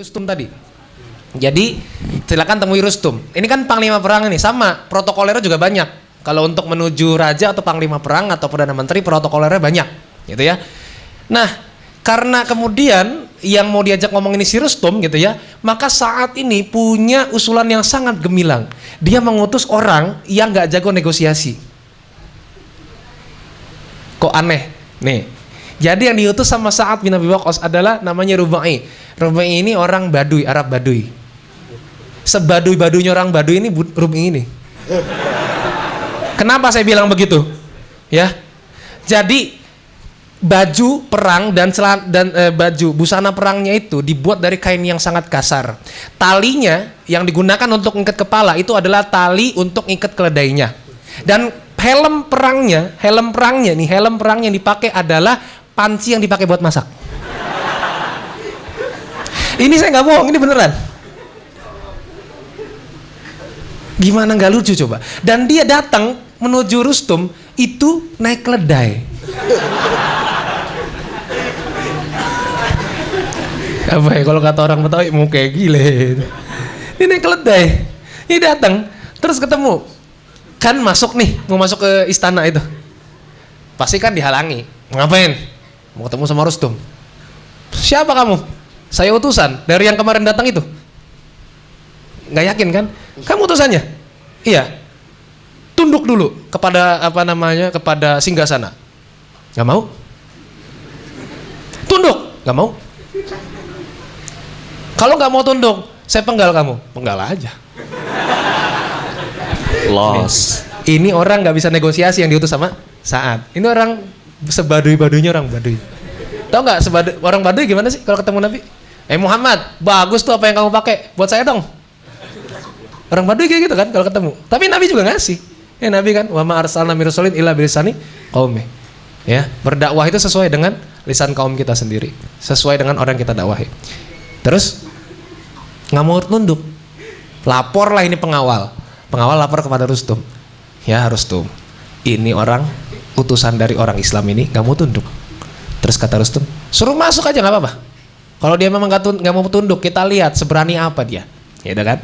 Rustum tadi. Jadi silakan temui Rustum. Ini kan panglima perang ini, sama protokolernya juga banyak. Kalau untuk menuju raja atau panglima perang atau perdana menteri, protokolernya banyak, gitu ya. Nah, karena kemudian yang mau diajak ngomong ini si Rustum, gitu ya, maka saat ini punya usulan yang sangat gemilang. Dia mengutus orang yang nggak jago negosiasi. Kok aneh? Nih. Jadi yang diutus sama Sa'ad bin Abi Waqqas adalah namanya Rubai. Rubai ini orang Baduy, Arab Baduy. Sebaduy-baduйnya orang Baduy ini Rubai ini. Kenapa saya bilang begitu? Ya. Jadi baju perang dan baju busana perangnya itu dibuat dari kain yang sangat kasar. Talinya yang digunakan untuk mengikat kepala itu adalah tali untuk mengikat keledainya. Dan helm perangnya yang dipakai adalah panci yang dipakai buat masak. Ini saya nggak bohong, ini beneran. Gimana nggak lucu coba? Dan dia datang menuju Rustum itu naik keledai. Apa ya kalau kata orang Betawi mau kayak gile. Ini naik keledai. Ini datang terus ketemu. Kan masuk nih, mau masuk ke istana itu. Pasti kan dihalangi. Ngapain? Mau ketemu sama Rustum. Siapa kamu? Saya utusan dari yang kemarin datang itu. Nggak yakin kan? Kamu utusannya? Iya. Tunduk dulu kepada kepada singgasana. Nggak mau? Tunduk? Nggak mau? Kalau nggak mau tunduk, saya penggal kamu. Penggal aja. Los. Ini orang nggak bisa negosiasi yang diutus sama Sa'ad. Ini orang sebaduy-baduйnya orang Baduy. Tahu nggak orang Baduy gimana sih kalau ketemu Nabi? Muhammad, bagus tuh apa yang kamu pakai, buat saya dong. Orang Baduy kayak gitu kan kalau ketemu. Tapi Nabi juga ngasih. Ya Nabi kan, wa ma arsalna min rasulin illa bilisani qaumi. Ya, berdakwah itu sesuai dengan lisan kaum kita sendiri, sesuai dengan orang yang kita dakwahi. Terus nggak mau tunduk. Laporlah ini pengawal. Pengawal lapor kepada Rustum. Ya Rustum, ini orang utusan dari orang Islam ini nggak mau tunduk. Terus kata Rustum, suruh masuk aja nggak apa-apa. Kalau dia memang nggak mau tunduk, kita lihat seberani apa dia. Ya udah kan?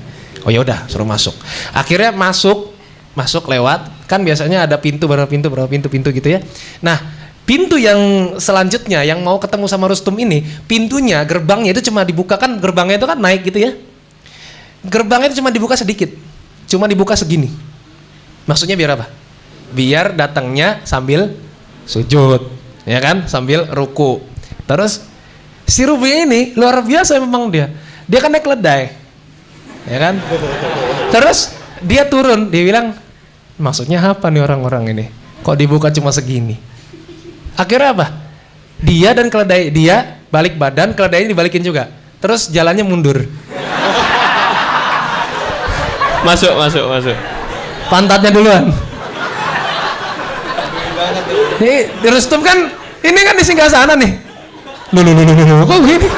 Oh ya udah, suruh masuk. Akhirnya masuk lewat. Kan biasanya ada pintu berapa pintu gitu ya. Nah, pintu yang selanjutnya yang mau ketemu sama Rustum ini, pintunya, gerbangnya itu cuma dibuka, kan gerbangnya itu kan naik gitu ya. Gerbangnya itu cuma dibuka sedikit. Cuma dibuka segini. Maksudnya biar apa? Biar datangnya sambil sujud, ya kan? Sambil ruku. Terus si Rubi ini luar biasa memang dia. Dia kan naik keledai. Ya kan? Terus dia turun, dia bilang, maksudnya apa nih orang-orang ini? Kok dibuka cuma segini? Akhirnya apa? Dia dan keledai, dia balik badan, keledainya dibalikin juga. Terus jalannya mundur. Masuk. Pantatnya duluan. Ini di Rustum kan, ini kan di singgasana nih. Loh, kok gini?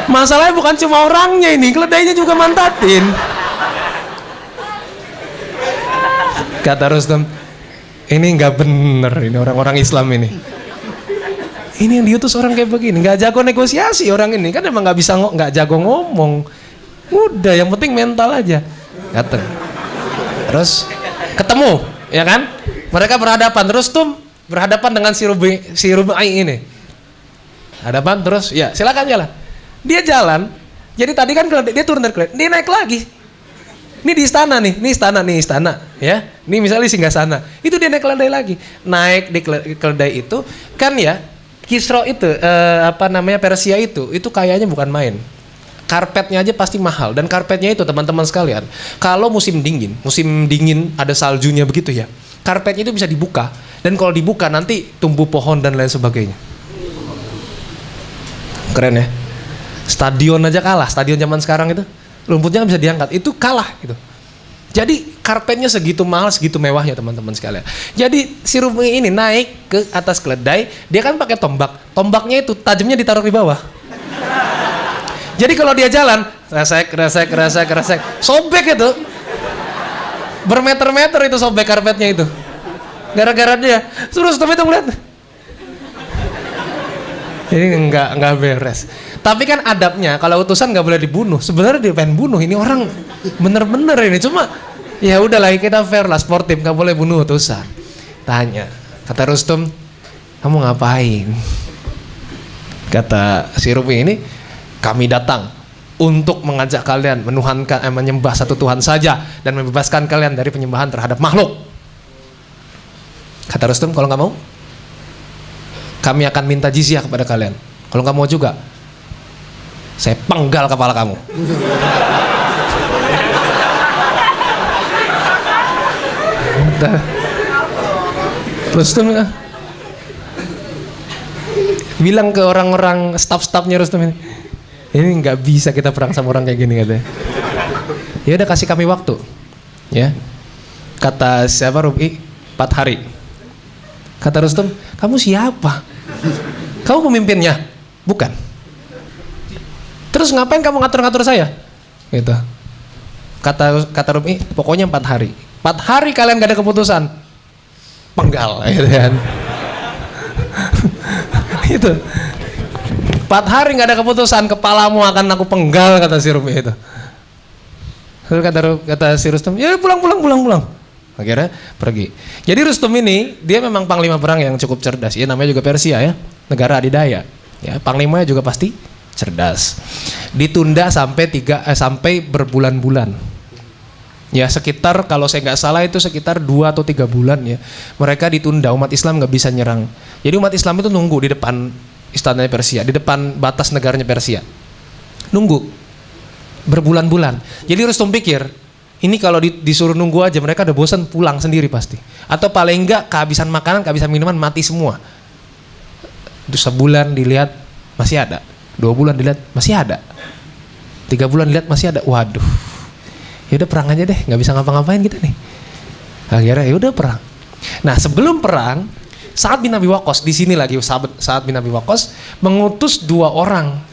Masalahnya bukan cuma orangnya ini, keledainya juga mantatin. Kata Rustum, ini nggak bener, ini orang-orang Islam ini. Ini yang diutus orang kayak begini, nggak jago negosiasi orang ini, kan emang nggak jago ngomong. Udah, yang penting mental aja. Datang. Terus ketemu, ya kan? Mereka berhadapan. Rustum berhadapan dengan si Rubai ini. Hadapan terus, ya silakan jalan. Dia jalan. Jadi tadi kan dia turun dari keledai, dia naik lagi. Ini di istana nih, ini istana, ya. Ini misalnya singgasana. Itu dia naik keledai lagi. Naik di keledai itu kan ya, Kisra itu Persia itu kayaknya bukan main. Karpetnya aja pasti mahal, dan karpetnya itu teman-teman sekalian, kalau musim dingin ada saljunya begitu ya, karpetnya itu bisa dibuka, dan kalau dibuka nanti tumbuh pohon dan lain sebagainya. Keren ya. Stadion aja kalah, stadion zaman sekarang itu rumputnya bisa diangkat, itu kalah gitu. Jadi karpetnya segitu mahal, segitu mewahnya teman-teman sekalian. Jadi si Rumi ini naik ke atas keledai, dia kan pakai tombaknya itu tajamnya ditaruh di bawah. Jadi kalau dia jalan, resek, sobek itu, bermeter-meter itu sobek karpetnya itu, gara-gara dia. Terus Rustum itu ngeliat, Ini nggak beres. Tapi kan adabnya kalau utusan nggak boleh dibunuh. Sebenarnya dia pengen bunuh. Ini orang bener-bener ini. Cuma ya udahlah kita fair lah, sportif, nggak boleh bunuh utusan. Tanya, kata Rustum, kamu ngapain? Kata si Rumi ini, kami datang untuk mengajak kalian menyembah satu Tuhan saja dan membebaskan kalian dari penyembahan terhadap makhluk. Kata Rustum, kalau nggak mau, kami akan minta jizyah kepada kalian. Kalau nggak mau juga, saya penggal kepala kamu. Rustum bilang ke orang-orang staff-staffnya Rustum ini nggak bisa kita perang sama orang kayak gini katanya. Ya udah kasih kami waktu, ya. Kata siapa Rubi? 4 hari. Kata Rustum, kamu siapa? Kamu pemimpinnya? Bukan. Terus ngapain kamu ngatur-ngatur saya? Gitu. Kata Rumi, pokoknya 4 hari. 4 hari kalian gak ada keputusan, penggal, gitu kan? Itu. 4 hari gak ada keputusan, kepalamu akan aku penggal, kata si Rumi itu. Terus kata si Rustum, ya pulang. Akhirnya pergi. Jadi Rustum ini dia memang panglima perang yang cukup cerdas. Ya namanya juga Persia ya, negara adidaya. Ya panglimanya juga pasti cerdas. Ditunda sampai berbulan-bulan. Ya sekitar kalau saya nggak salah itu sekitar 2 atau 3 bulan ya. Mereka ditunda, umat Islam nggak bisa nyerang. Jadi umat Islam itu nunggu di depan istana Persia, di depan batas negaranya Persia. Nunggu berbulan-bulan. Jadi Rustum pikir ini kalau disuruh nunggu aja mereka udah bosan pulang sendiri pasti. Atau paling enggak kehabisan makanan, kehabisan minuman, mati semua. Sebulan dilihat masih ada, 2 bulan dilihat masih ada, 3 bulan dilihat masih ada. Waduh, ya udah perang aja deh, nggak bisa ngapa-ngapain kita nih. Akhirnya ya udah perang. Nah sebelum perang, Sa'ad bin Abi Waqqas di sini lagi Sa'ad bin Abi Waqqas mengutus 2 orang,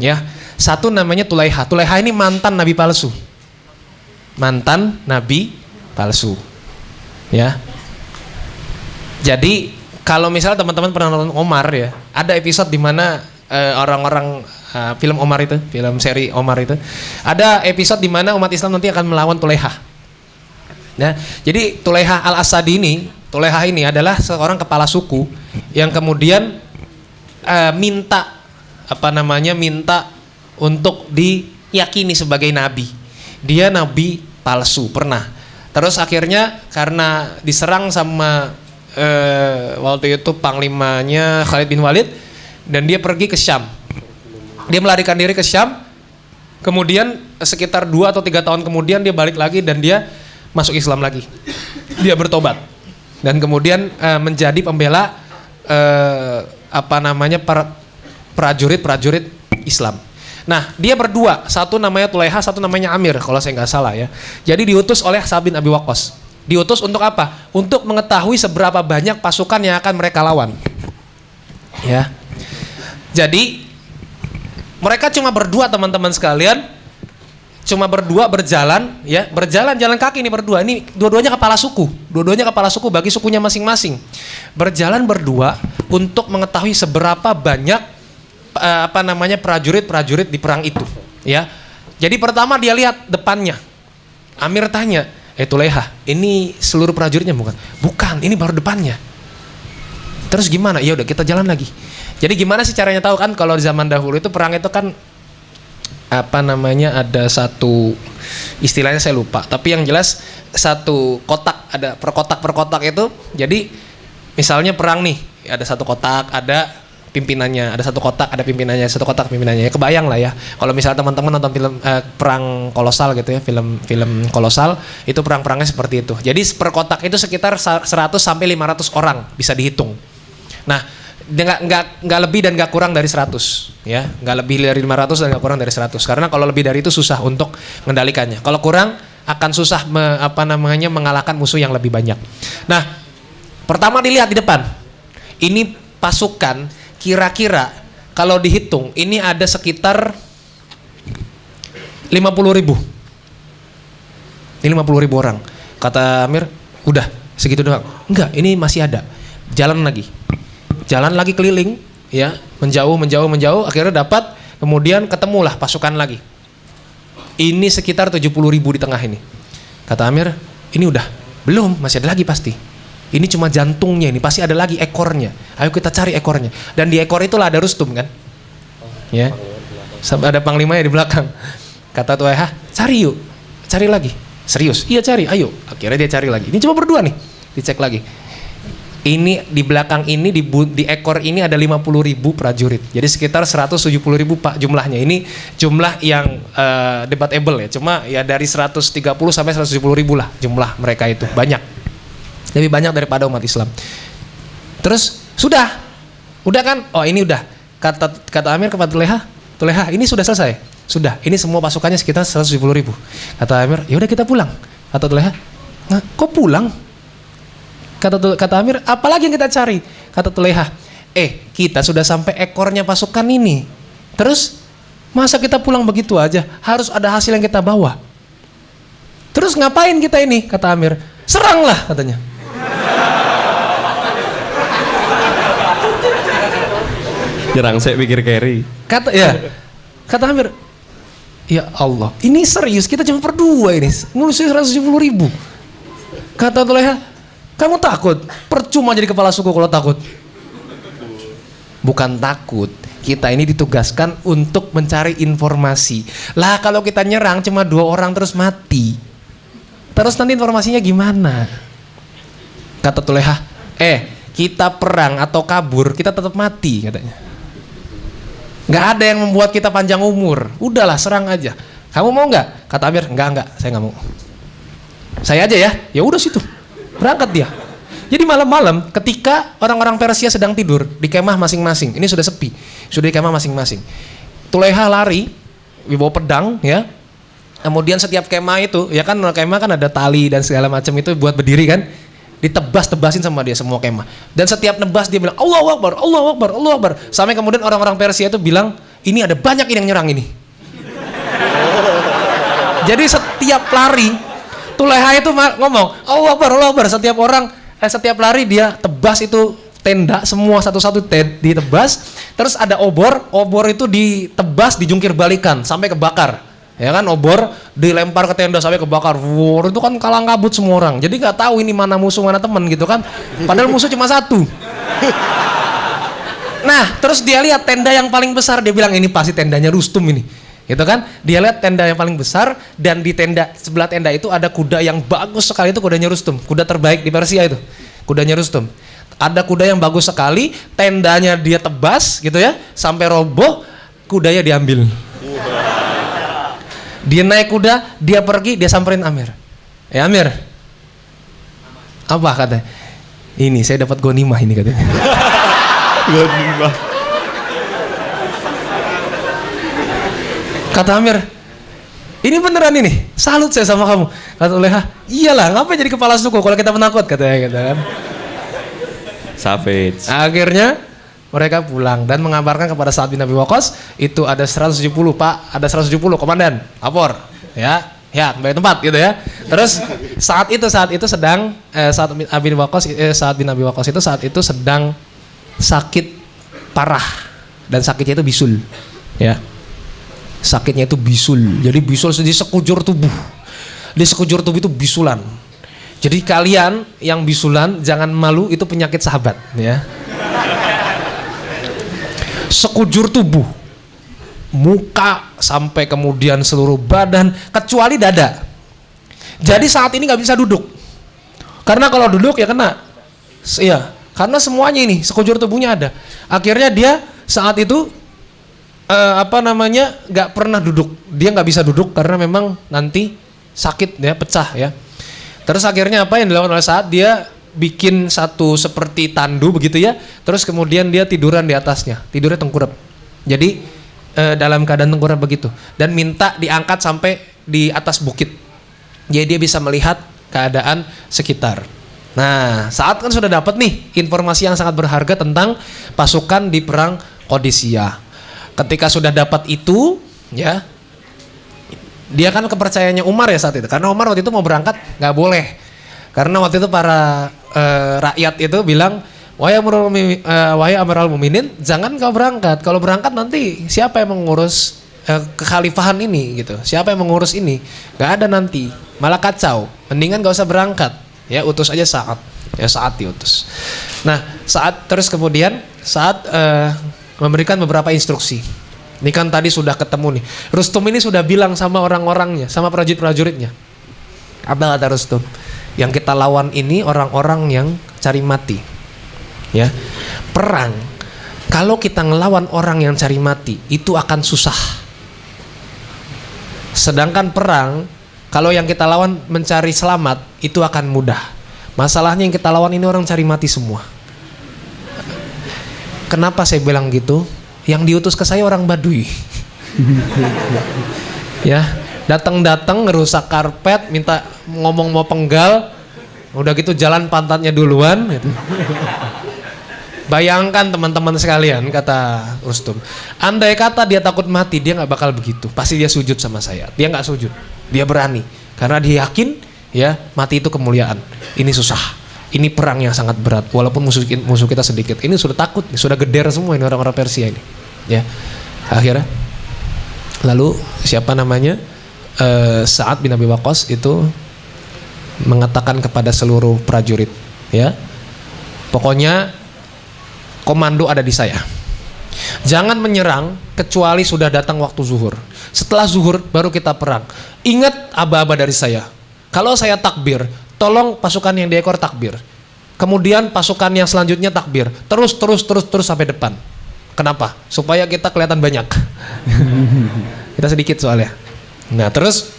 ya. Satu namanya Tulaiha. Tulaiha ini mantan nabi palsu. Mantan nabi palsu, ya. Jadi kalau misalnya teman-teman pernah nonton Omar ya, ada episode di mana orang-orang film Omar itu, film seri Omar itu, ada episode di mana umat Islam nanti akan melawan Tulaiha. Nah, jadi Tulaiha al-Asadi ini adalah seorang kepala suku yang kemudian minta untuk diyakini sebagai nabi. Dia nabi palsu pernah. Terus akhirnya karena diserang sama waktu itu panglimanya Khalid bin Walid dan dia pergi ke Syam. Dia melarikan diri ke Syam. Kemudian sekitar 2 atau 3 tahun kemudian dia balik lagi dan dia masuk Islam lagi. Dia bertobat dan kemudian menjadi pembela prajurit Islam. Nah, dia berdua, satu namanya Tulaiha, satu namanya Amir, kalau saya nggak salah ya. Jadi diutus oleh Sa'ad bin Abi Waqqas. Diutus untuk apa? Untuk mengetahui seberapa banyak pasukan yang akan mereka lawan. Ya. Jadi mereka cuma berdua teman-teman sekalian, cuma berdua berjalan, ya, jalan kaki ini berdua. Ini dua-duanya kepala suku bagi sukunya masing-masing. Berjalan berdua untuk mengetahui seberapa banyak prajurit di perang itu, ya. Jadi pertama dia lihat depannya. Amir tanya, Tulaiha, ini seluruh prajuritnya bukan? Bukan, ini baru depannya. Terus gimana? Ya udah kita jalan lagi. Jadi gimana sih caranya tahu kan kalau di zaman dahulu itu perang itu kan ada satu istilahnya saya lupa, tapi yang jelas satu kotak, ada per kotak itu. Jadi misalnya perang nih, ada satu kotak, ada pimpinannya, ada satu kotak, ada pimpinannya, satu kotak pimpinannya. Ya, kebayang lah ya. Kalau misalnya teman-teman nonton film perang kolosal gitu ya, film kolosal, itu perang-perangnya seperti itu. Jadi per kotak itu sekitar 100 sampai 500 orang bisa dihitung. Nah, nggak lebih dan nggak kurang dari 100, ya. Nggak lebih dari 500 dan nggak kurang dari 100. Karena kalau lebih dari itu susah untuk mengendalikannya. Kalau kurang akan susah mengalahkan musuh yang lebih banyak. Nah, pertama dilihat di depan. Ini pasukan kira-kira kalau dihitung ini ada sekitar 50.000. Ini 50.000 orang. Kata Amir, udah segitu doang. Enggak, ini masih ada. Jalan lagi keliling, ya. menjauh, akhirnya dapat, kemudian ketemulah pasukan lagi. Ini sekitar 70.000 di tengah ini. Kata Amir, ini udah? Belum, masih ada lagi pasti. Ini cuma jantungnya, ini pasti ada lagi ekornya. Ayo kita cari ekornya. Dan di ekor itulah ada Rustum kan? Ya. Ada panglimanya di belakang. Kata Tulaiha, cari yuk, cari lagi. Serius? Iya cari, ayo. Akhirnya dia cari lagi. Ini cuma berdua nih, dicek lagi. Ini di belakang ini, di ekor ini ada 50.000 prajurit. Jadi sekitar 170.000 Pak jumlahnya. Ini jumlah yang debatable ya. Cuma ya dari 130 sampai 170.000 lah jumlah mereka itu. Banyak. Lebih banyak daripada umat Islam. Terus sudah kan? Oh ini udah. Kata Amir kepada Tulaiha, ini sudah selesai. Sudah. Ini semua pasukannya sekitar 170.000. Kata Amir, ya udah kita pulang. Kata Tulaiha, nah, kok pulang? Kata Amir, apalagi yang kita cari? Kata Tulaiha, kita sudah sampai ekornya pasukan ini. Terus masa kita pulang begitu aja? Harus ada hasil yang kita bawa. Terus ngapain kita ini? Kata Amir, seranglah katanya. Nyerang saya pikir carry. Kata Amir, ya Allah, ini serius, kita cuma berdua ini, ngurusin 170.000. Kata Tulaiha, kamu takut? Percuma jadi kepala suku kalau takut. Bukan takut, kita ini ditugaskan untuk mencari informasi. Lah kalau kita nyerang cuma 2 orang terus mati, terus nanti informasinya gimana? Kata Tulaiha, kita perang atau kabur kita tetap mati katanya. Nggak ada yang membuat kita panjang umur. Udahlah serang aja. Kamu mau nggak? Kata Amir, enggak, saya nggak mau. Saya aja ya. Ya udah situ. Berangkat dia. Jadi malam-malam ketika orang-orang Persia sedang tidur di kemah masing-masing. Ini sudah sepi. Sudah di kemah masing-masing. Tulaiha lari, bawa pedang ya. Kemudian setiap kemah itu, ya kan kemah kan ada tali dan segala macam itu buat berdiri kan. Ditebas-tebasin sama dia semua kemah. Dan setiap nebas dia bilang Allahu Akbar, Allahu Akbar, Allahu Akbar. Sampai kemudian orang-orang Persia itu bilang, ini ada banyak ini yang nyerang ini. Jadi setiap lari Tulaiha itu ngomong Allahu Akbar, Allahu Akbar. Setiap lari dia tebas itu tenda semua satu-satu ditebas. Terus ada obor itu ditebas, dijungkir balikan sampai kebakar. Ya kan, obor dilempar ke tenda sampai kebakar. Wow, itu kan kalang kabut semua orang. Jadi nggak tahu ini mana musuh mana teman gitu kan. Padahal musuh cuma satu. Nah, terus dia lihat tenda yang paling besar, dia bilang ini pasti tendanya Rustum ini. Gitu kan? Dia lihat tenda yang paling besar dan di tenda sebelah tenda itu ada kuda yang bagus sekali, itu kudanya Rustum. Kuda terbaik di Persia itu. Kudanya Rustum. Ada kuda yang bagus sekali, tendanya dia tebas gitu ya, sampai roboh, kudanya diambil. Dia naik kuda, dia pergi, dia samperin Amir. Amir. Apa katanya? Ini saya dapat ghanimah ini katanya. Ghanimah. Kata Amir, ini beneran ini, salut saya sama kamu. Kata Tulaiha, iyalah, ngapain jadi kepala suku kalau kita penakut katanya gitu kan. Savage. Akhirnya mereka pulang dan mengabarkan kepada Sa'ad bin Abi Waqqas, itu ada 170 Pak, ada 170 komandan, lapor. Ya, kembali tempat gitu ya. Terus saat itu sedang Sa'ad bin Abi Waqqas itu saat itu sedang sakit parah dan sakitnya itu bisul. Ya. Sakitnya itu bisul. Jadi bisul di sekujur tubuh. Di sekujur tubuh itu bisulan. Jadi kalian yang bisulan jangan malu, itu penyakit sahabat ya. Sekujur tubuh. Muka sampai kemudian seluruh badan kecuali dada. Jadi saat ini nggak bisa duduk. Karena kalau duduk ya kena. Iya, karena semuanya ini sekujur tubuhnya ada. Akhirnya dia saat itu nggak pernah duduk. Dia nggak bisa duduk karena memang nanti sakit ya, pecah ya. Terus akhirnya apa yang dilakukan oleh Sa'ad, dia bikin satu seperti tandu begitu ya. Terus kemudian dia tiduran di atasnya, tidurnya tengkurap. Jadi dalam keadaan tengkurap begitu, dan minta diangkat sampai di atas bukit. Jadi dia bisa melihat keadaan sekitar. Nah, Sa'ad kan sudah dapat nih informasi yang sangat berharga tentang pasukan di perang Qadisiyah. Ketika sudah dapat itu, ya, dia kan kepercayaannya Umar ya saat itu. Karena Umar waktu itu mau berangkat nggak boleh. Karena waktu itu para rakyat itu bilang wahai Amirul Mukminin, jangan kau berangkat. Kalau berangkat nanti siapa yang mengurus kekhalifahan ini gitu? Siapa yang mengurus ini? Gak ada nanti, malah kacau. Mendingan gak usah berangkat. Ya utus aja Sa'ad. Ya Sa'ad diutus. Nah Sa'ad terus kemudian Sa'ad memberikan beberapa instruksi. Ini kan tadi sudah ketemu nih. Rustum ini sudah bilang sama orang-orangnya, sama prajurit-prajuritnya. Apa kata Rustum? Yang kita lawan ini orang-orang yang cari mati. Ya, perang. Kalau kita ngelawan orang yang cari mati, itu akan susah. Sedangkan perang, kalau yang kita lawan mencari selamat, itu akan mudah. Masalahnya yang kita lawan ini orang cari mati semua. Kenapa saya bilang gitu? Yang diutus ke saya orang Baduy. Ya, datang-datang ngerusak karpet, minta ngomong mau penggal, udah gitu jalan pantatnya duluan gitu. Bayangkan teman-teman sekalian, kata Rustum, andai kata dia takut mati, dia nggak bakal begitu. Pasti dia sujud sama saya. Dia nggak sujud, dia berani karena dia yakin ya mati itu kemuliaan. Ini susah, ini perang yang sangat berat. Walaupun musuh kita sedikit, ini sudah takut, sudah geder semua ini orang-orang Persia ini. Ya, akhirnya lalu siapa namanya Sa'ad bin Abi Waqqas itu mengatakan kepada seluruh prajurit, ya pokoknya komando ada di saya. Jangan menyerang kecuali sudah datang waktu zuhur. Setelah zuhur baru kita perang. Ingat aba-aba dari saya. Kalau saya takbir, tolong pasukan yang di ekor takbir. Kemudian pasukan yang selanjutnya takbir. Terus sampai depan. Kenapa? Supaya kita kelihatan banyak. Kita sedikit soalnya. Nah terus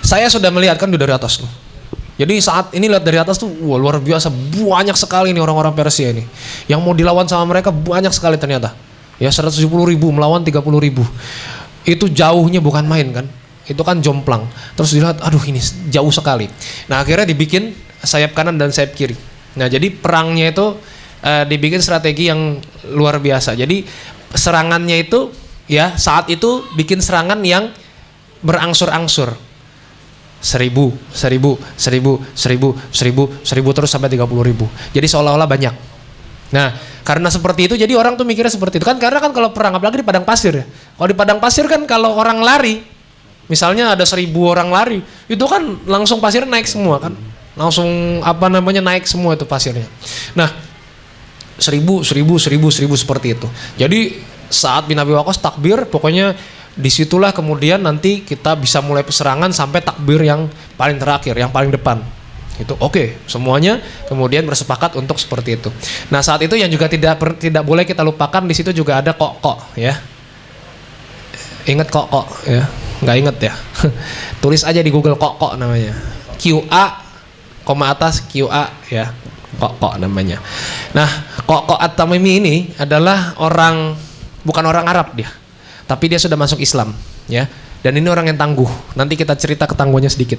saya sudah melihat kan dari atas tuh. Jadi saat ini lihat dari atas tuh wah, luar biasa banyak sekali nih orang-orang Persia ini. Yang mau dilawan sama mereka banyak sekali ternyata. Ya 170.000 melawan 30.000. Itu jauhnya bukan main kan. Itu kan jomplang. Terus dilihat aduh ini jauh sekali. Nah akhirnya dibikin sayap kanan dan sayap kiri. Nah jadi perangnya itu dibikin strategi yang luar biasa. Jadi serangannya itu ya saat itu bikin serangan yang berangsur-angsur. 1.000 terus sampai 30.000. Jadi seolah-olah banyak. Nah, karena seperti itu jadi orang tuh mikirnya seperti itu kan, karena kan kalau perang apalagi di padang pasir ya. Kalau di padang pasir kan kalau orang lari, misalnya ada 1.000 orang lari, itu kan langsung pasir naik semua kan. Langsung naik semua itu pasirnya. Nah, 1.000 seperti itu. Jadi saat bin Abi Waqqas takbir, pokoknya disitulah kemudian nanti kita bisa mulai serangan sampai takbir yang paling terakhir, yang paling depan. Itu oke, semuanya kemudian bersepakat untuk seperti itu. Nah saat itu yang juga tidak boleh kita lupakan, di situ juga ada kok ya. Ingat kok ya, nggak inget ya. Tulis aja di Google kok namanya. QA koma atas QA ya, kok namanya. Nah kok At-Tamimi ini adalah bukan orang Arab dia. Tapi dia sudah masuk Islam, ya. Dan ini orang yang tangguh. Nanti kita cerita ketangguhannya sedikit.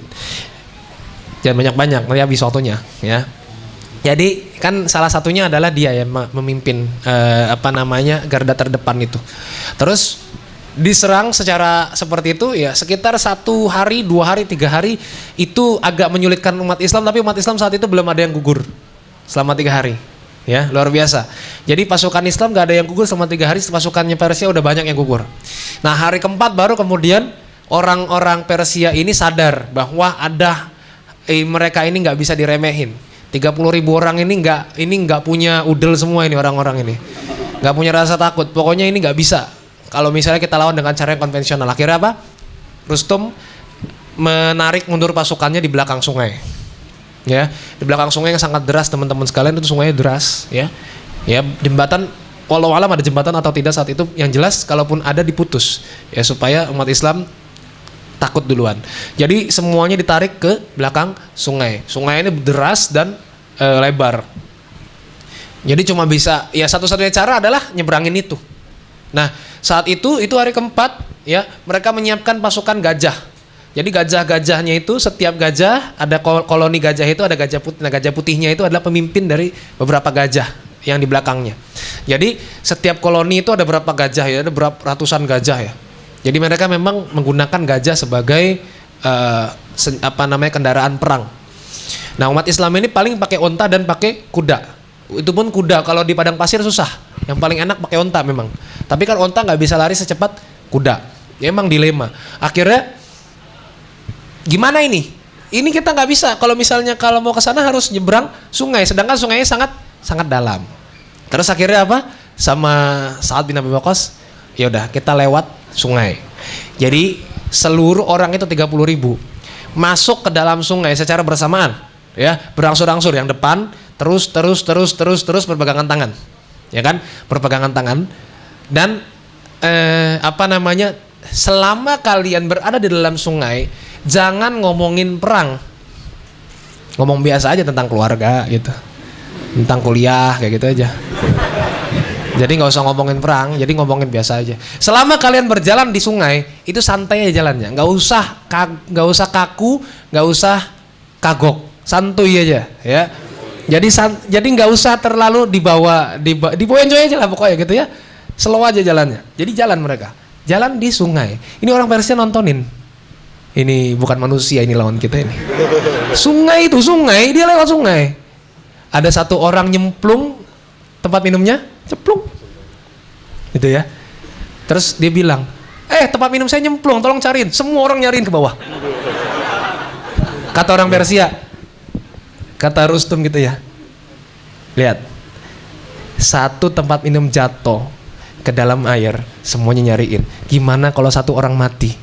Jangan banyak-banyak, nanti habis waktunya, ya. Jadi kan salah satunya adalah dia yang memimpin garda terdepan itu. Terus diserang secara seperti itu, ya sekitar 1 hari, 2 hari, 3 hari itu agak menyulitkan umat Islam. Tapi umat Islam saat itu belum ada yang gugur selama 3 hari. Ya luar biasa. Jadi pasukan Islam gak ada yang gugur selama 3 hari. Pasukannya Persia udah banyak yang gugur. Nah hari keempat baru kemudian orang-orang Persia ini sadar bahwa mereka ini nggak bisa diremehin. 30.000 orang ini nggak punya udel semua ini orang-orang ini. Nggak punya rasa takut. Pokoknya ini nggak bisa. Kalau misalnya kita lawan dengan cara yang konvensional. Akhirnya apa? Rustum menarik mundur pasukannya di belakang sungai. Ya, di belakang sungai yang sangat deras teman-teman sekalian, itu sungainya deras ya. Ya, jembatan walau alam ada jembatan atau tidak saat itu, yang jelas kalaupun ada diputus ya supaya umat Islam takut duluan. Jadi semuanya ditarik ke belakang sungai. Sungai ini deras dan lebar. Jadi cuma bisa ya satu-satunya cara adalah nyebrangin itu. Nah, saat itu hari keempat ya, mereka menyiapkan pasukan gajah. Jadi gajah-gajahnya itu, setiap gajah ada koloni gajah itu ada gajah putih. Nah gajah putihnya itu adalah pemimpin dari beberapa gajah yang di belakangnya. Jadi setiap koloni itu ada berapa gajah ya, ada berapa ratusan gajah ya. Jadi mereka memang menggunakan gajah sebagai kendaraan perang. Nah umat Islam ini paling pakai onta dan pakai kuda. Itu pun kuda, kalau di padang pasir susah. Yang paling enak pakai onta memang. Tapi kan onta nggak bisa lari secepat kuda. Ya, emang dilema. Akhirnya gimana ini? Ini kita nggak bisa. Kalau misalnya kalau mau ke sana harus nyebrang sungai, sedangkan sungainya sangat sangat dalam. Terus akhirnya apa? Sama Sa'ad bin Abi Waqqas, ya udah kita lewat sungai. Jadi seluruh orang itu 30.000 masuk ke dalam sungai secara bersamaan, ya, berangsur-angsur. Yang depan terus berpegangan tangan, ya kan, berpegangan tangan. Dan selama kalian berada di dalam sungai, jangan ngomongin perang, ngomong biasa aja tentang keluarga gitu, tentang kuliah kayak gitu aja. Jadi nggak usah ngomongin perang, jadi ngomongin biasa aja. Selama kalian berjalan di sungai, itu santai aja jalannya, nggak usah kaku, nggak usah kagok, santuy aja, ya. Jadi nggak usah terlalu dibawa enjoy aja lah pokoknya gitu ya. Slow aja jalannya. Jadi jalan mereka, jalan di sungai. Ini orang Persia nontonin. Ini bukan manusia, ini lawan kita ini. Sungai, dia lewat sungai. Ada satu orang nyemplung tempat minumnya, ceplung. Gitu ya. Terus dia bilang, tempat minum saya nyemplung, tolong cariin. Semua orang nyariin ke bawah. Kata orang Persia, kata Rustum gitu ya. Lihat, satu tempat minum jatuh ke dalam air, semuanya nyariin. Gimana kalau satu orang mati?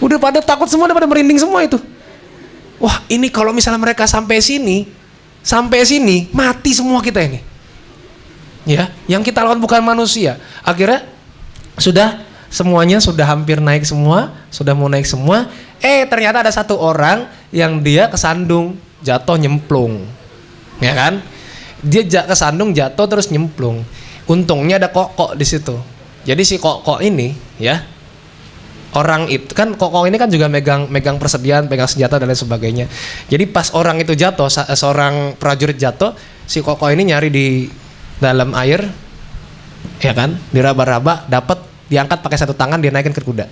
Udah pada takut semua, udah pada merinding semua itu. Wah, ini kalau misalnya mereka sampai sini, mati semua kita ini. Ya, yang kita lawan bukan manusia. Akhirnya semuanya sudah hampir naik semua, sudah mau naik semua. Ternyata ada satu orang yang dia kesandung, jatuh nyemplung. Ya kan? Dia kesandung, jatuh terus nyemplung. Untungnya ada kokok di situ. Jadi si kokok ini, ya, orang itu kan kokok ini kan juga megang persediaan, pegang senjata dan lain sebagainya. Jadi pas orang itu jatuh, seorang prajurit jatuh, si kokok ini nyari di dalam air, ya kan, diraba-raba, dapat, diangkat pakai satu tangan, dia naikin ke kuda.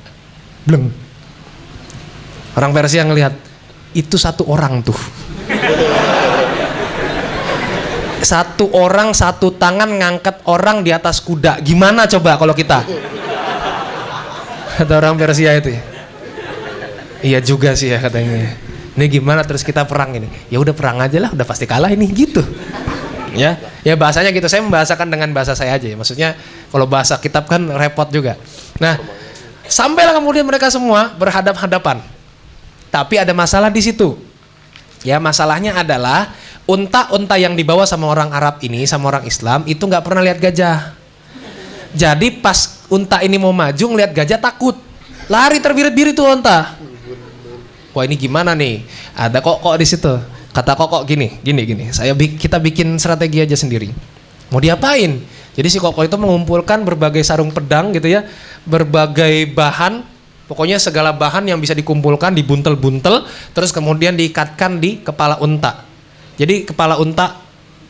Bleng. Orang Persia ngelihat, itu satu orang tuh. Satu orang, satu tangan ngangkat orang di atas kuda. Gimana coba kalau kita? Kata orang Persia itu ya. Iya juga sih ya katanya. Ini gimana terus kita perang ini? Ya udah perang aja lah, udah pasti kalah ini gitu. Ya bahasanya gitu. Saya membahasakan dengan bahasa saya aja ya. Maksudnya kalau bahasa kitab kan repot juga. Nah, sampailah kemudian mereka semua berhadap-hadapan. Tapi ada masalah di situ. Ya, masalahnya adalah unta-unta yang dibawa sama orang Arab ini, sama orang Islam itu nggak pernah lihat gajah. Jadi pas unta ini mau maju ngelihat gajah takut, lari terbirit-birit tuh unta. Wah, ini gimana nih? Ada kokok di situ. Kata kokok gini. Kita bikin strategi aja sendiri. Mau diapain? Jadi si kokok itu mengumpulkan berbagai sarung pedang gitu ya, berbagai bahan, pokoknya segala bahan yang bisa dikumpulkan, dibuntel-buntel, terus kemudian diikatkan di kepala unta. Jadi kepala unta,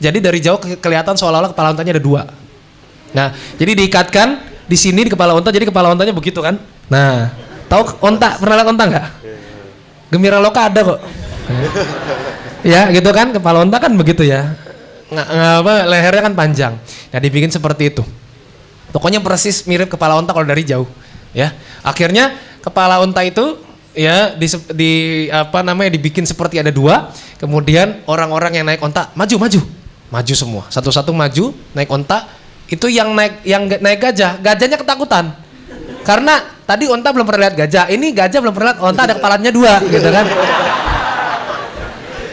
jadi dari jauh kelihatan seolah-olah kepala untanya ada dua. Nah, jadi diikatkan di sini di kepala unta, jadi kepala untanya begitu kan? Nah, tahu unta, pernah lihat unta nggak? Gembira Loka ada kok. Ya, gitu kan, kepala unta kan begitu ya. Lehernya kan panjang. Nah, dibikin seperti itu. Pokoknya persis mirip kepala unta kalau dari jauh. Ya, akhirnya kepala unta itu ya dibikin seperti ada dua. Kemudian orang-orang yang naik unta maju semua, satu-satu maju naik unta. Itu yang naik gajahnya ketakutan karena tadi unta belum pernah lihat gajah, ini gajah belum pernah lihat unta ada kepalanya dua gitu kan.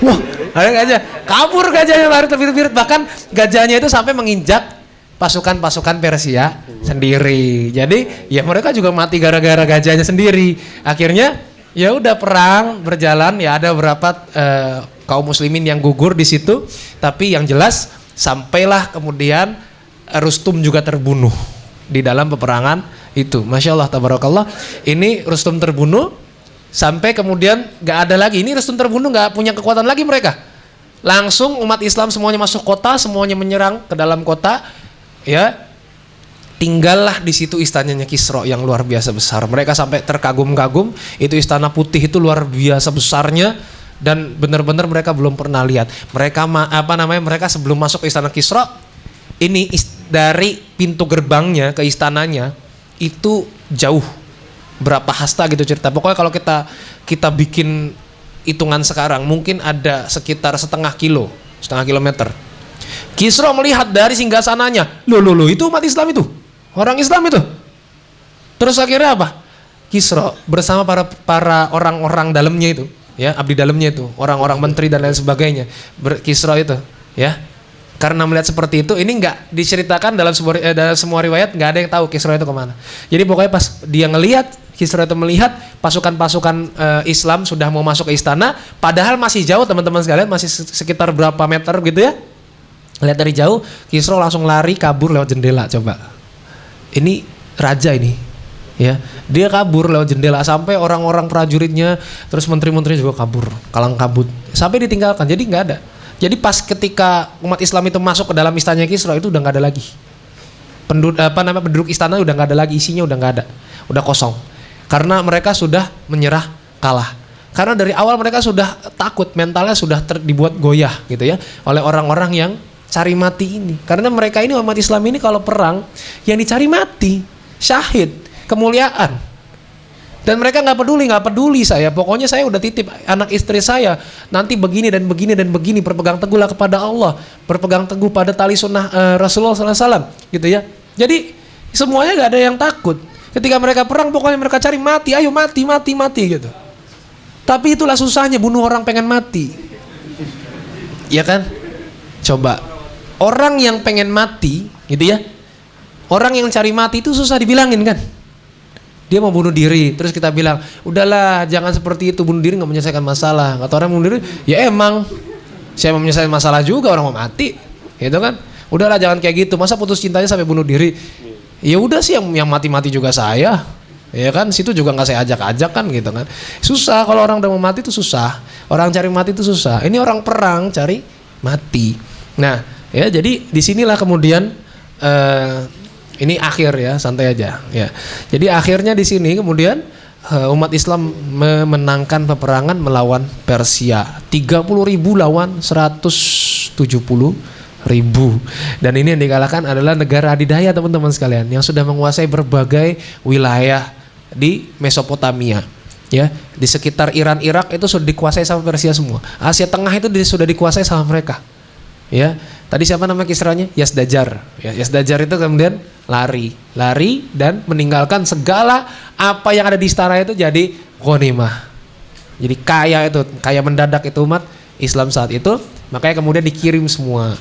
Wah, ada gajah, kabur gajahnya, lari terbirit-birit, bahkan gajahnya itu sampai menginjak pasukan Persia sendiri. Jadi ya mereka juga mati gara-gara gajahnya sendiri. Akhirnya ya udah perang berjalan, ya ada beberapa kaum muslimin yang gugur di situ, tapi yang jelas sampailah kemudian Rustum juga terbunuh di dalam peperangan itu. Masya Allah, tabarakallah. Ini Rustum terbunuh sampai kemudian gak ada lagi. Ini Rustum terbunuh, gak punya kekuatan lagi mereka. Langsung umat Islam semuanya masuk kota, semuanya menyerang ke dalam kota. Ya, tinggallah di situ istananya Kisra yang luar biasa besar. Mereka sampai terkagum-kagum, itu istana putih itu luar biasa besarnya. dan benar-benar mereka belum pernah lihat. Mereka sebelum masuk ke istana Kisra, ini dari pintu gerbangnya ke istananya itu jauh berapa hasta gitu cerita. Pokoknya kalau kita bikin hitungan sekarang mungkin ada sekitar setengah kilometer. Kisra melihat dari singgasananya, loh itu umat Islam itu, orang Islam itu. Terus akhirnya apa? Kisra bersama para orang-orang dalamnya itu, ya, abdi dalamnya itu, orang-orang menteri dan lain sebagainya, Kisra itu, ya. Karena melihat seperti itu, ini nggak diceritakan dalam semua riwayat, nggak ada yang tahu Kisra itu kemana. Jadi pokoknya pas dia ngelihat, Kisra itu melihat pasukan-pasukan Islam sudah mau masuk ke istana, padahal masih jauh teman-teman sekalian, masih sekitar berapa meter gitu ya. Lihat dari jauh, Kisra langsung lari kabur lewat jendela. Coba, ini raja ini, ya, dia kabur lewat jendela sampai orang-orang prajuritnya, terus menteri-menteri juga kabur, kalang kabut, sampai ditinggalkan. Jadi nggak ada. Jadi pas ketika umat Islam itu masuk ke dalam istananya Kisra itu udah nggak ada lagi. Penduduk istana udah nggak ada lagi, isinya udah nggak ada, udah kosong. Karena mereka sudah menyerah kalah. Karena dari awal mereka sudah takut, mentalnya sudah dibuat goyah gitu ya oleh orang-orang yang cari mati ini. Karena mereka ini umat Islam ini kalau perang yang dicari mati, syahid, kemuliaan. Dan mereka nggak peduli saya. Pokoknya saya udah titip anak istri saya nanti begini dan begini dan begini. Berpegang teguhlah kepada Allah, berpegang teguh pada tali sunnah Rasulullah SAW, gitu ya. Jadi semuanya nggak ada yang takut. Ketika mereka perang, pokoknya mereka cari mati, ayo mati gitu. Tapi itulah susahnya bunuh orang pengen mati, ya kan? Coba orang yang pengen mati, gitu ya. Orang yang cari mati itu susah dibilangin kan? Dia mau bunuh diri, terus kita bilang, udahlah jangan seperti itu, bunuh diri nggak menyelesaikan masalah. Kata orang bunuh diri, ya emang saya mau menyelesaikan masalah juga, orang mau mati, gitu kan? Udahlah jangan kayak gitu, masa putus cintanya sampai bunuh diri? Ya udah sih yang mati-mati juga saya, ya kan? Situ juga nggak saya ajak-ajak kan, gitu kan? Susah kalau orang udah mau mati itu susah, orang cari mati itu susah. Ini orang perang cari mati. Nah, ya jadi disinilah kemudian ini akhir ya, santai aja ya. Jadi akhirnya di sini kemudian umat Islam memenangkan peperangan melawan Persia. 30.000 lawan 170.000. Dan ini yang dikalahkan adalah negara adidaya teman-teman sekalian yang sudah menguasai berbagai wilayah di Mesopotamia. Ya, di sekitar Iran, Irak itu sudah dikuasai sama Persia semua. Asia Tengah itu sudah dikuasai sama mereka. Ya, tadi siapa nama Kisranya? Yazdajar. Ya, Yazdajar itu kemudian lari dan meninggalkan segala apa yang ada di istana itu jadi ghanimah. Jadi kaya mendadak itu umat Islam saat itu. Makanya kemudian dikirim semua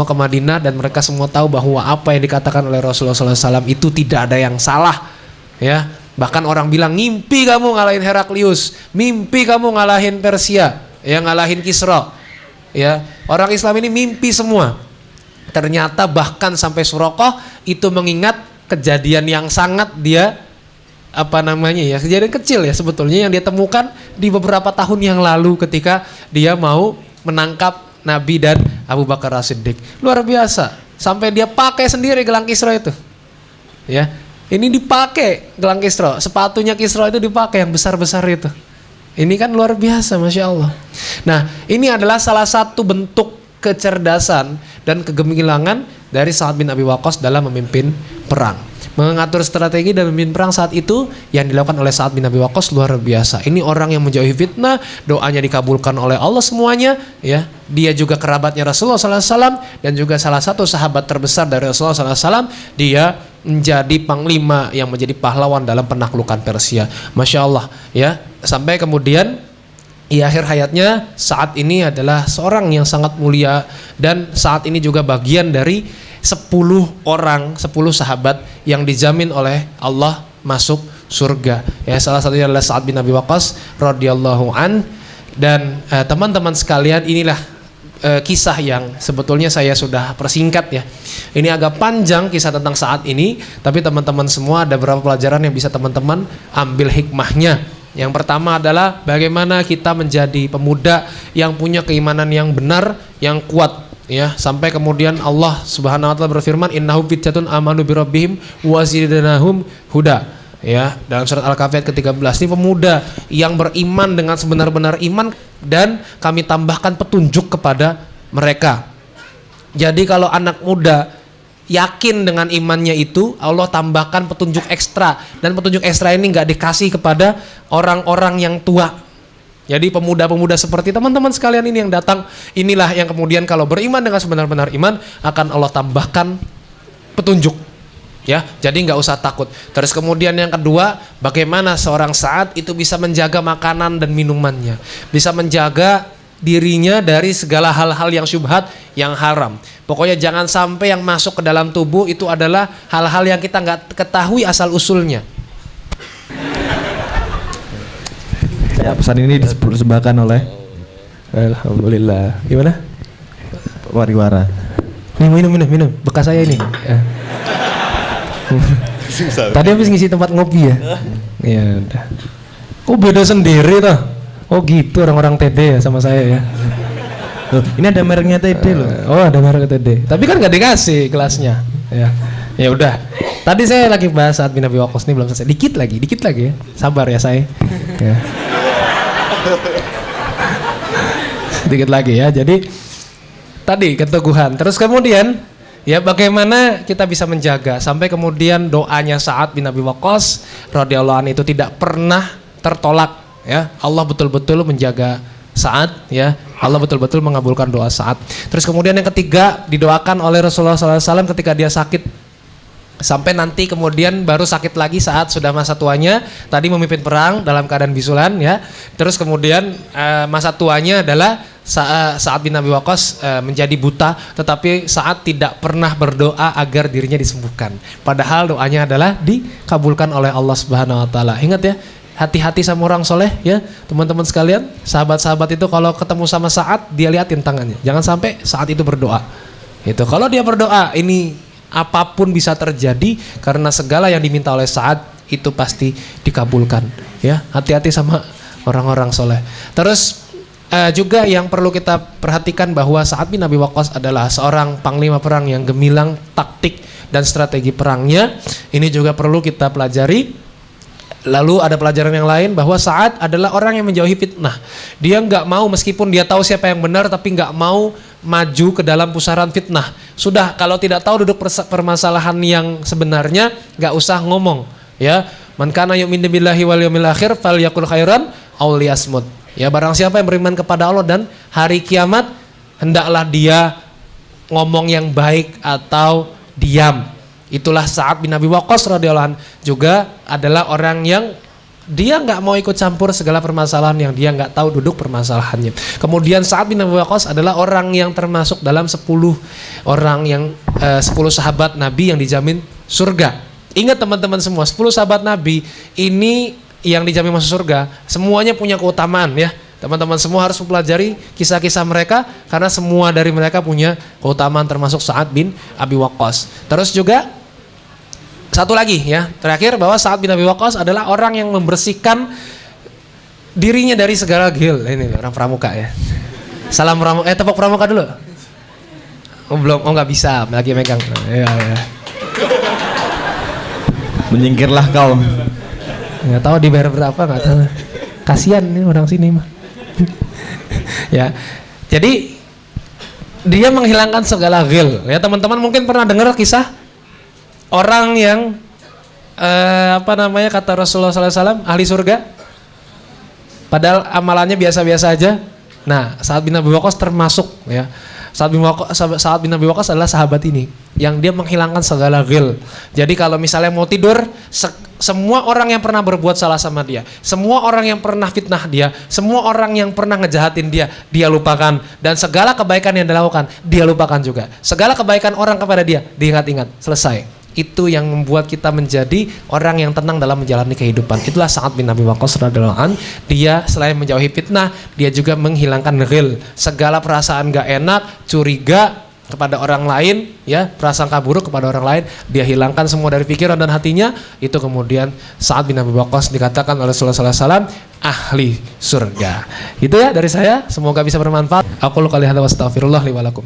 ke Madinah dan mereka semua tahu bahwa apa yang dikatakan oleh Rasulullah SAW itu tidak ada yang salah. Ya, bahkan orang bilang ngimpi kamu ngalahin Heraklius, mimpi kamu ngalahin Persia, yang ngalahin Kisra. Ya, orang Islam ini mimpi semua. Ternyata bahkan sampai Suraqah itu mengingat kejadian yang sangat dia kejadian kecil ya sebetulnya yang dia temukan di beberapa tahun yang lalu ketika dia mau menangkap Nabi dan Abu Bakar As-Siddiq. Luar biasa. Sampai dia pakai sendiri gelang Kisra itu. Ya. Ini dipakai gelang Kisra, sepatunya Kisra itu dipakai yang besar-besar itu. Ini kan luar biasa, Masya Allah. Nah, ini adalah salah satu bentuk kecerdasan dan kegemilangan dari Sa'ad bin Abi Waqqas dalam memimpin perang. Mengatur strategi dan memimpin perang saat itu yang dilakukan oleh Sa'ad bin Abi Waqqas luar biasa. Ini orang yang menjauhi fitnah, doanya dikabulkan oleh Allah semuanya. Ya, dia juga kerabatnya Rasulullah SAW dan juga salah satu sahabat terbesar dari Rasulullah SAW. Dia menjadi panglima yang menjadi pahlawan dalam penaklukan Persia. Masya Allah, ya. Sampai kemudian di akhir hayatnya saat ini adalah seorang yang sangat mulia dan saat ini juga bagian dari 10 sahabat yang dijamin oleh Allah masuk surga. Ya, salah satunya adalah Sa'ad bin Abi Waqqas radhiyallahu an. Dan teman-teman sekalian, inilah kisah yang sebetulnya saya sudah persingkat ya. Ini agak panjang kisah tentang Sa'ad ini, tapi teman-teman semua ada beberapa pelajaran yang bisa teman-teman ambil hikmahnya. Yang pertama adalah bagaimana kita menjadi pemuda yang punya keimanan yang benar, yang kuat ya, sampai kemudian Allah Subhanahu wa taala berfirman innahum fityatun amanu birabbihim wa zidnahum huda. Ya, dalam surat Al-Kahfi ayat ke-13, ini pemuda yang beriman dengan sebenar-benar iman dan kami tambahkan petunjuk kepada mereka. Jadi kalau anak muda yakin dengan imannya itu, Allah tambahkan petunjuk ekstra, dan petunjuk ekstra ini nggak dikasih kepada orang-orang yang tua. Jadi pemuda-pemuda seperti teman-teman sekalian ini yang datang, inilah yang kemudian kalau beriman dengan sebenar-benar iman akan Allah tambahkan petunjuk. Ya, jadi nggak usah takut. Terus kemudian yang kedua, bagaimana seorang Sa'ad itu bisa menjaga makanan dan minumannya, bisa menjaga dirinya dari segala hal-hal yang syubhat, yang haram. Pokoknya jangan sampai yang masuk ke dalam tubuh itu adalah hal-hal yang kita nggak ketahui asal usulnya. Ya, pesan ini dipersembahkan oleh Alhamdulillah. Gimana? Wariwara. Minum. Bekas saya ini. Ya. Tadi habis ngisi tempat ngopi ya. Iya udah. Oh beda sendiri toh. Oh gitu orang-orang TD ya sama saya ya. Loh, ini ada mereknya TD loh. Oh ada merek TD. Tapi kan nggak dikasih kelasnya. Ya. Ya udah. Tadi saya lagi bahas Sa'ad bin Abi Waqqas ini belum selesai. Dikit lagi ya. Sabar ya saya. Ya. Sedikit lagi ya. Jadi tadi keteguhan. Terus kemudian ya bagaimana kita bisa menjaga sampai kemudian doanya Sa'ad bin Abi Waqqas radhiyallahu anhu itu tidak pernah tertolak ya. Allah betul-betul menjaga Sa'ad ya. Allah betul-betul mengabulkan doa Sa'ad. Terus kemudian yang ketiga didoakan oleh Rasulullah SAW ketika dia sakit. Sampai nanti kemudian baru sakit lagi saat sudah masa tuanya, tadi memimpin perang dalam keadaan bisulan ya. Terus kemudian masa tuanya adalah Sa'ad bin Abi Waqqas menjadi buta, tetapi Sa'ad tidak pernah berdoa agar dirinya disembuhkan. Padahal doanya adalah dikabulkan oleh Allah Subhanahu wa taala. Ingat ya, hati-hati sama orang soleh ya, teman-teman sekalian. Sahabat-sahabat itu kalau ketemu sama Sa'ad, dia liatin tangannya. Jangan sampai Sa'ad itu berdoa. Itu kalau dia berdoa ini apapun bisa terjadi karena segala yang diminta oleh Sa'ad itu pasti dikabulkan ya. Hati-hati sama orang-orang soleh. Terus juga yang perlu kita perhatikan bahwa Sa'ad bin Abi Waqqas adalah seorang panglima perang yang gemilang taktik dan strategi perangnya. Ini juga perlu kita pelajari. Lalu ada pelajaran yang lain bahwa Sa'ad adalah orang yang menjauhi fitnah. Dia nggak mau, meskipun dia tahu siapa yang benar, tapi nggak mau maju ke dalam pusaran fitnah. Sudah, kalau tidak tahu duduk permasalahan yang sebenarnya, nggak usah ngomong. Ya, man kana yu'minu billahi wal yawmil akhir falyakul khairan aw liyasmut. Ya, barang siapa yang beriman kepada Allah dan hari kiamat, hendaklah dia ngomong yang baik atau diam. Itulah Sa'ad bin Abi Waqqas radhiyallahu anhu juga adalah orang yang dia nggak mau ikut campur segala permasalahan yang dia nggak tahu duduk permasalahannya. Kemudian Sa'ad bin Abi Waqqas adalah orang yang termasuk dalam 10 orang yang 10 sahabat Nabi yang dijamin surga. Ingat teman-teman semua, 10 sahabat Nabi ini yang dijamin masuk surga, semuanya punya keutamaan ya. Teman-teman semua harus mempelajari kisah-kisah mereka karena semua dari mereka punya keutamaan termasuk Sa'ad bin Abi Waqqas. Terus juga satu lagi ya, terakhir bahwa Sa'ad bin Abi Waqqas adalah orang yang membersihkan dirinya dari segala ghil. Ini orang pramuka ya. Salam pramuka, tepuk pramuka dulu. Oh belum, oh nggak bisa, lagi megang. Ya. Menyingkirlah kau. Nggak tahu dibayar berapa, nggak tahu. Kasihan nih orang sini mah. Ya, jadi dia menghilangkan segala ghil. Ya teman-teman mungkin pernah dengar kisah orang yang kata Rasulullah SAW ahli surga, padahal amalannya biasa-biasa aja. Nah, Sa'ad bin Abi Waqqas termasuk ya. Sa'ad bin Abi Waqqas adalah sahabat ini yang dia menghilangkan segala ghil. Jadi kalau misalnya mau tidur, semua orang yang pernah berbuat salah sama dia, semua orang yang pernah fitnah dia, semua orang yang pernah ngejahatin dia, dia lupakan. Dan segala kebaikan yang dilakukan, dia lupakan juga. Segala kebaikan orang kepada dia, diingat-ingat. Selesai. Itu yang membuat kita menjadi orang yang tenang dalam menjalani kehidupan. Itulah Sa'ad bin Abi Waqqas radhiyallahu anhu. Dia selain menjauhi fitnah, dia juga menghilangkan ghil. Segala perasaan gak enak, curiga kepada orang lain, ya, prasangka buruk kepada orang lain, dia hilangkan semua dari pikiran dan hatinya. Itu kemudian Sa'ad bin Abi Waqqas dikatakan oleh Rasulullah SAW ahli surga. Itu ya dari saya, semoga bisa bermanfaat. Aku qali hadza wa astaghfirullah li wa lakum.